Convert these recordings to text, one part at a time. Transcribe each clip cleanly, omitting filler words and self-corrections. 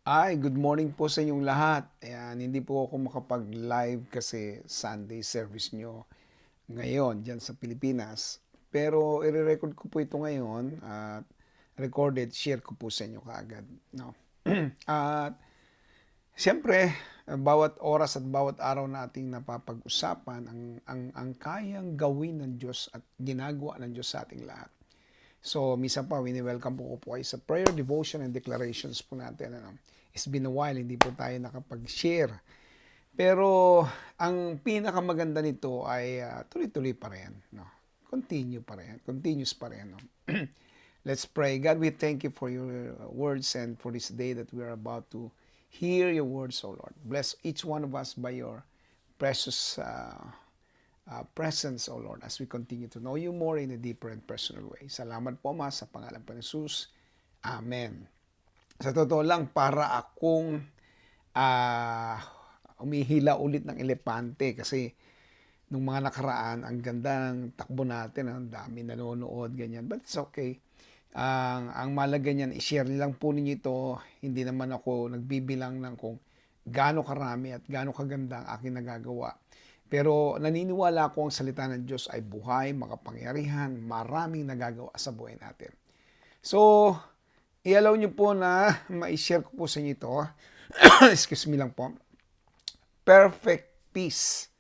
Good morning po sa inyong lahat. Ayan, hindi po ako makapag-live kasi Sunday service nyo ngayon dyan sa Pilipinas. Pero i-record ko po ito ngayon at recorded, share ko po sa inyo kaagad. No? At siyempre, bawat oras at bawat araw nating napapag-usapan ang kayang gawin ng Diyos at ginagawa ng Diyos sa ating lahat. So, misa pa, wini-welcome po kayo sa prayer, devotion, and declarations po natin. It's been a while, hindi po tayo nakapag-share. Pero, ang pinakamaganda nito ay tuloy-tuloy pa rin. No? Continue pa rin. Continuous pa rin. No? Let's pray. God, we thank you for your words and for this day that we are about to hear your words, O Lord. Bless each one of us by your precious presence, O Lord, as we continue to know you more in a deeper and personal way. Salamat po, Ma, sa pangalan po ni Jesus. Amen. Sa totoo lang, para akong umihila ulit ng elepante kasi nung mga nakaraan, ang ganda ng takbo natin, ang dami nanonood, ganyan. But it's okay. Ang malaga niyan, i-share lang po ninyo ito. Hindi naman ako nagbibilang ng kung gaano karami at gaano kaganda ang aking nagagawa. Pero naniniwala ako ang salita ng Diyos ay buhay, makapangyarihan, maraming nagagawa sa buhay natin. So, i-allow nyo po na ma-share ko po sa inyo ito. Excuse me lang po. Perfect peace.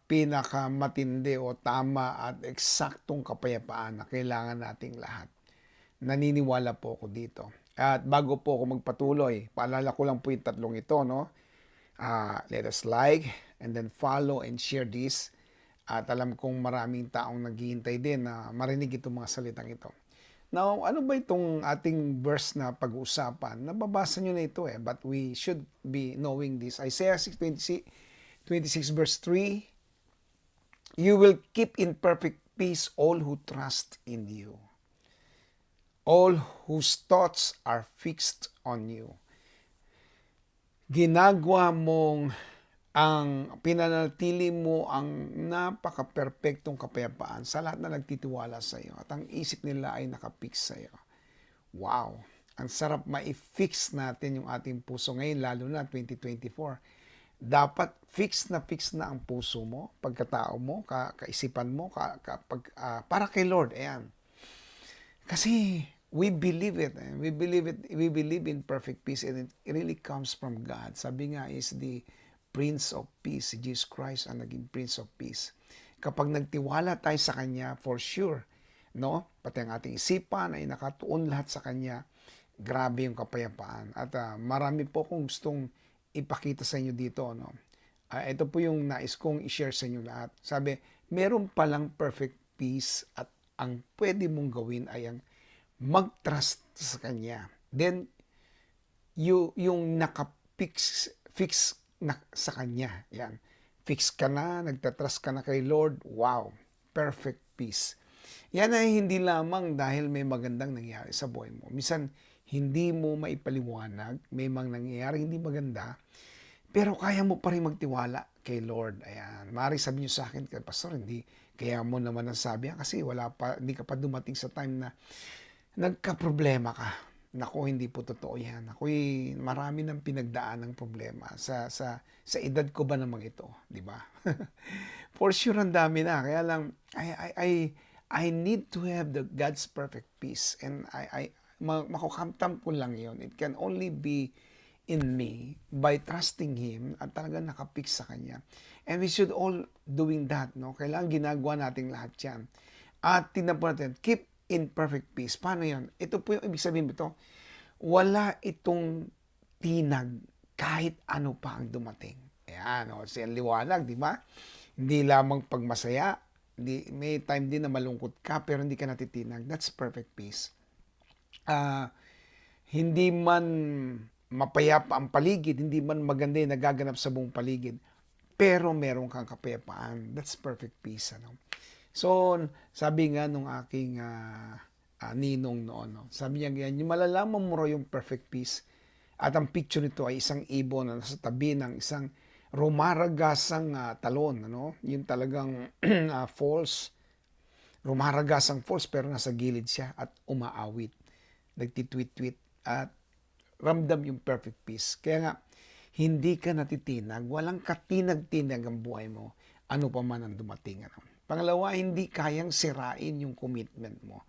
Pinakamatindi o tama at eksaktong kapayapaan na kailangan nating lahat. Naniniwala po ako dito. At bago po ako magpatuloy, paalala ko lang po yung tatlong ito, no? Let us like and then follow and share this. At alam kong maraming taong naghihintay din na marinig itong mga salitang ito. Now, ano ba itong ating verse na pag-uusapan? Nababasa nyo na ito but we should be knowing this. Isaiah 6:26 verse 3, you will keep in perfect peace all who trust in you, all whose thoughts are fixed on you. Ginagawa mong pinanatili mo ang napaka-perpektong kapayapaan sa lahat na nagtitiwala sa iyo at ang isip nila ay nakapix sa iyo. Wow! Ang sarap ma-fix natin yung ating puso ngayon, lalo na 2024. Dapat fix na ang puso mo, pagkatao mo, kaisipan mo, para kay Lord. Ayan. Kasi we believe it. We believe in perfect peace and it really comes from God. Sabi nga is the Prince of Peace. Jesus Christ ang naging Prince of Peace. Kapag nagtiwala tayo sa Kanya, for sure, no? Pati ang ating isipan ay nakatuon lahat sa Kanya. Grabe yung kapayapaan. At marami po akong gustong ipakita sa inyo dito, no? Ito po yung nais kong i-share sa inyo lahat. Sabi, meron palang perfect peace at ang pwede mong gawin ay ang mag-trust sa Kanya. Then, yung fix na sa Kanya. Yan. Fix ka na, nagtatrust ka na kay Lord. Wow! Perfect peace. Yan ay hindi lamang dahil may magandang nangyari sa buhay mo. Minsan, hindi mo maipaliwanag, may mga nangyayari hindi maganda, pero kaya mo pa rin magtiwala kay Lord. Ayan. Maaari sabihin niyo sa akin, Pastor, hindi kaya mo naman nasabi kasi hindi ka pa dumating sa time na nagka-problema ka. Naku, hindi po totoo yan. Ako'y marami ng pinagdaan ng problema. Sa edad ko ba namang ito? Di ba? For sure, ang dami na. Kaya lang, I need to have the God's perfect peace. And makukamtam ko lang yon. It can only be in me by trusting Him at talagang nakapix sa Kanya. And we should all doing that, no? Kailangan ginagawa nating lahat yan. At tingnan po natin, keep in perfect peace. Paano yan? Ito po yung ibig sabihin ito. Wala itong tinag kahit ano pa ang dumating. Ayan, o, siya liwanag, di ba? Hindi lamang pagmasaya, may time din na malungkot ka, pero hindi ka natitinag. That's perfect peace. Hindi man mapayapa ang paligid, hindi man maganda yung nagaganap sa buong paligid, pero meron kang kapayapaan. That's perfect peace. Ano? So, sabi nga nung aking ninong noon, no? Sabi niya ganyan, yung malalaman mo raw yung perfect peace at ang picture nito ay isang ibon na nasa tabi ng isang rumaragasang talon. Ano? Yung talagang falls, rumaragasang falls pero nasa gilid siya at umaawit. Nagtitweet-tweet at ramdam yung perfect peace. Kaya nga, hindi ka natitinag, walang katinag-tinag ang buhay mo, ano pa man ang dumating. Ano. Pangalawa, hindi kayang sirain yung commitment mo.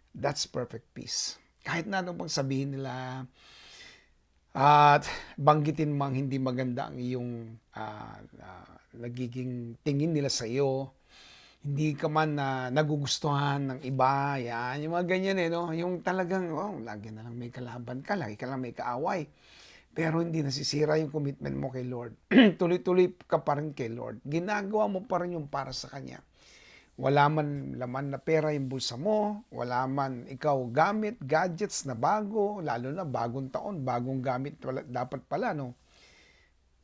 That's perfect peace. Kahit na anong pang sabihin nila, at banggitin mang hindi maganda ang iyong nagiging tingin nila sa iyo, hindi ka man nagugustuhan ng iba, yan, yung mga ganyan no? Yung talagang, oh, lagi na lang may kalaban ka, lagi ka lang may kaaway. Pero hindi nasisira yung commitment mo kay Lord. Tuloy-tuloy ka pa rin kay Lord. Ginagawa mo pa rin yung para sa Kanya. Wala man laman na pera yung bulsa mo, wala man ikaw gamit, gadgets na bago, lalo na bagong taon, bagong gamit dapat pala, no?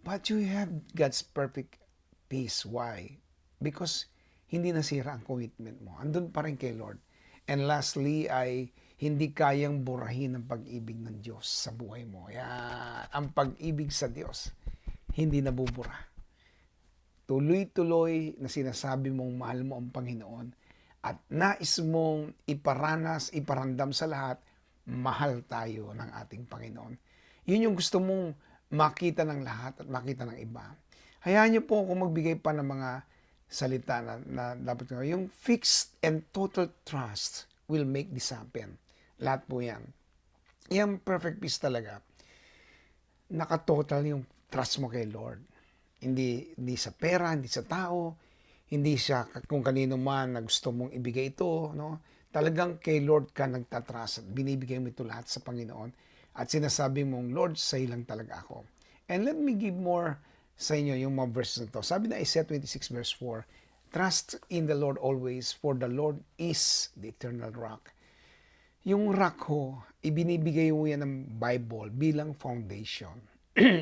But you have God's perfect peace. Why? Because hindi nasira ang commitment mo. Andun pa rin kay Lord. And lastly ay hindi kayang burahin ang pag-ibig ng Diyos sa buhay mo. Yan. Ang pag-ibig sa Diyos, hindi nabubura. Tuloy-tuloy na sinasabi mong mahal mo ang Panginoon at nais mong iparanas, iparandam sa lahat, mahal tayo ng ating Panginoon. Yun yung gusto mong makita ng lahat at makita ng iba. Hayaan niyo po kung magbigay pa ng mga salita na dapat ko. Yung fixed and total trust will make this happen. Lahat po yan. Yung perfect peace talaga. Nakatotal yung trust mo kay Lord. Hindi sa pera, hindi sa tao, hindi sa kung kanino man na gusto mong ibigay ito, no? Talagang kay Lord ka nagtatrust at binibigay mo ito lahat sa Panginoon at sinasabi mong, Lord, sa'yo lang talaga ako. And let me give more sa inyo yung mga verses na to. Sabi na Isaiah 26 verse 4, trust in the Lord always, for the Lord is the eternal rock. Yung rock ho, ibinibigay mo yan ng Bible bilang foundation.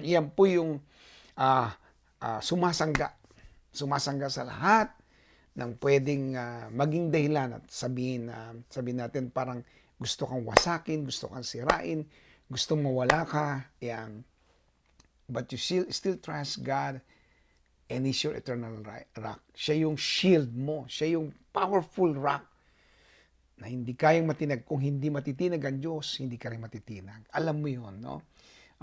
Yan po yung sumasangga sa lahat ng pwedeng maging dahilan at sabihin natin parang gusto kang wasakin, gusto kang sirain, gusto mawala ka, yan. But you still trust God and He's your eternal rock. Siya yung shield mo, siya yung powerful rock na hindi kayang matinag. Kung hindi matitinag ang Diyos, hindi ka rin matitinag. Alam mo yun, no?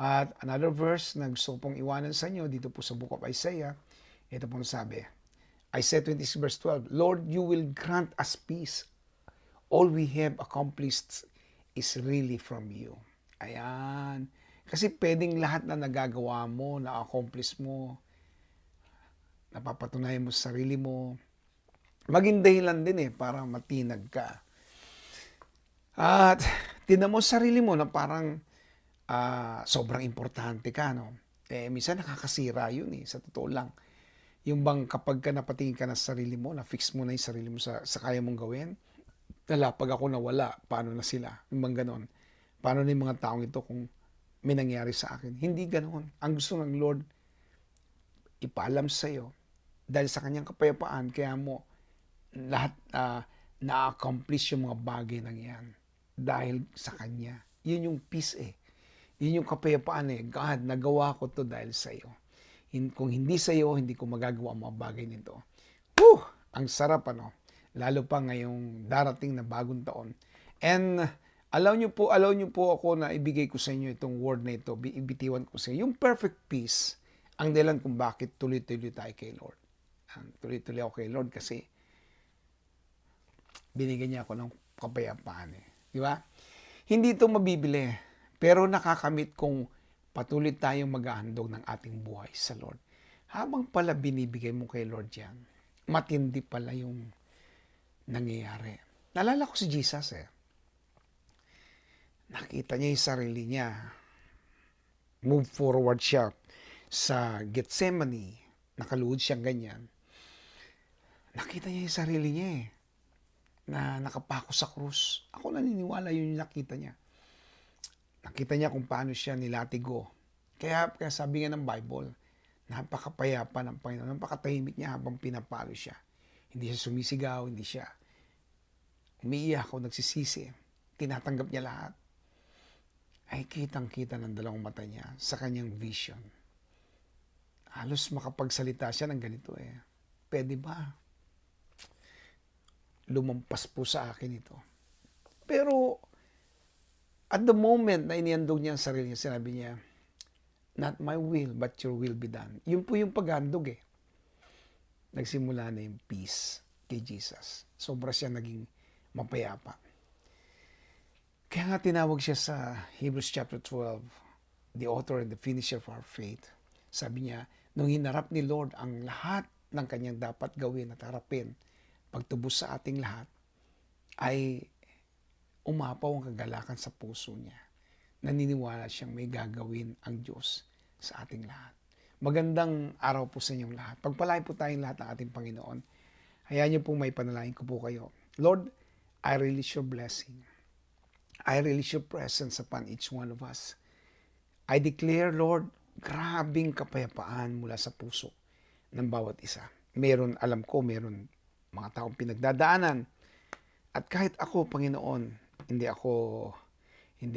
At another verse na gusto pong iwanan sa inyo dito po sa Book of Isaiah, ito pong sabi, Isaiah 26 verse 12, Lord, you will grant us peace. All we have accomplished is really from you. Ayan. Kasi pwedeng lahat na nagagawa mo, na-accomplish mo, napapatunayan mo sa sarili mo, maging dahilan din para matinag ka. At tinan mo sarili mo na parang sobrang importante ka, no? Minsan nakakasira yun sa totoo lang. Yung bang kapag ka napatingin ka na sa sarili mo, na-fix mo na yung sarili mo sa kaya mong gawin, pag ako nawala, paano na sila? Yung bang ganon? Paano na yung mga taong ito kung may nangyari sa akin? Hindi ganon. Ang gusto ng Lord, ipaalam sa iyo, dahil sa kanyang kapayapaan, kaya mo lahat na-accomplish yung mga bagay na yan. Dahil sa kanya. Yun yung peace Yun yung kapayapaan God, nagawa ko to dahil sa iyo. Kung hindi sa iyo, hindi ko magagawa ang mga bagay nito. Ang sarap lalo pa ngayong darating na bagong taon. And allow nyo po ako na ibigay ko sa inyo itong word na ito, ibitiwan ko sa inyo. Yung perfect peace, ang dahilan kung bakit tuloy-tuloy tayo kay Lord. Tuloy-tuloy ako kay Lord kasi binigyan niya ako ng kapayapaan. Di ba? Hindi ito mabibili. Pero nakakamit kung patuloy tayong maghahandog ng ating buhay sa Lord. Habang pala binibigay mo kay Lord yan, matindi pala yung nangyayari. Naalala ko si Jesus Nakita niya yung sarili niya. Move forward siya sa Gethsemane. Nakaluhod siyang ganyan. Nakita niya yung sarili niya na nakapako sa krus. Ako naniniwala yun yung nakita niya. Nakita niya kung paano siya nilatigo. Kaya sabi nga ng Bible, napakapayapa ng Panginoon, napakatahimik niya habang pinapalo siya. Hindi siya sumisigaw, hindi siya umiiyak o nagsisisi. Tinatanggap niya lahat. Ay kitang-kita ng dalawang mata niya sa kanyang vision. Halos makapagsalita siya ng ganito Pwede ba? Lumampas po sa akin ito. Pero At the moment na inihandog niya ang sarili niya, sinabi niya, not my will, but your will be done. Yun po yung paghandog eh. Nagsimula na yung peace kay Jesus. Sobra siya naging mapayapa. Kaya nga tinawag siya sa Hebrews chapter 12, the author and the finisher of our faith. Sabi niya, nung hinarap ni Lord ang lahat ng kanyang dapat gawin at harapin, pagtubos sa ating lahat, ay umapaw ang kagalakan sa puso niya. Naniniwala siyang may gagawin ang Diyos sa ating lahat. Magandang araw po sa inyong lahat. Pagpalain po tayong lahat ng ating Panginoon. Hayaan niyo po may panalangin ko po kayo. Lord, I release your blessing. I release your presence upon each one of us. I declare, Lord, grabing kapayapaan mula sa puso ng bawat isa. Meron, alam ko, meron mga taong pinagdadaanan. At kahit ako, Panginoon, hindi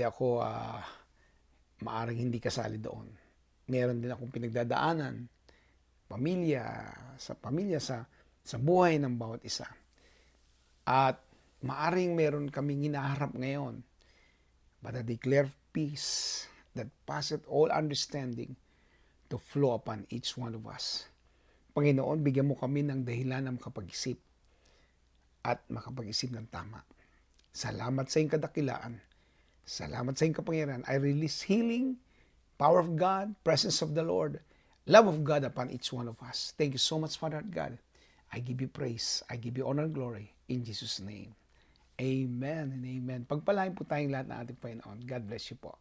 ako maaring hindi kasali doon. Meron din akong pinagdadaanan, pamilya, sa buhay ng bawat isa. At maaring meron kaming hinaharap ngayon. But I declare peace that passeth all understanding to flow upon each one of us. Panginoon, bigyan mo kami ng dahilan ng makapag-isip at makapag-isip ng tama. Salamat sa iyong kadakilaan. Salamat sa iyong kapangyarihan. I release healing, power of God, presence of the Lord, love of God upon each one of us. Thank you so much, Father God. I give you praise. I give you honor and glory. In Jesus' name. Amen and amen. Pagpalain po tayong lahat ng ating Panginoon. God bless you po.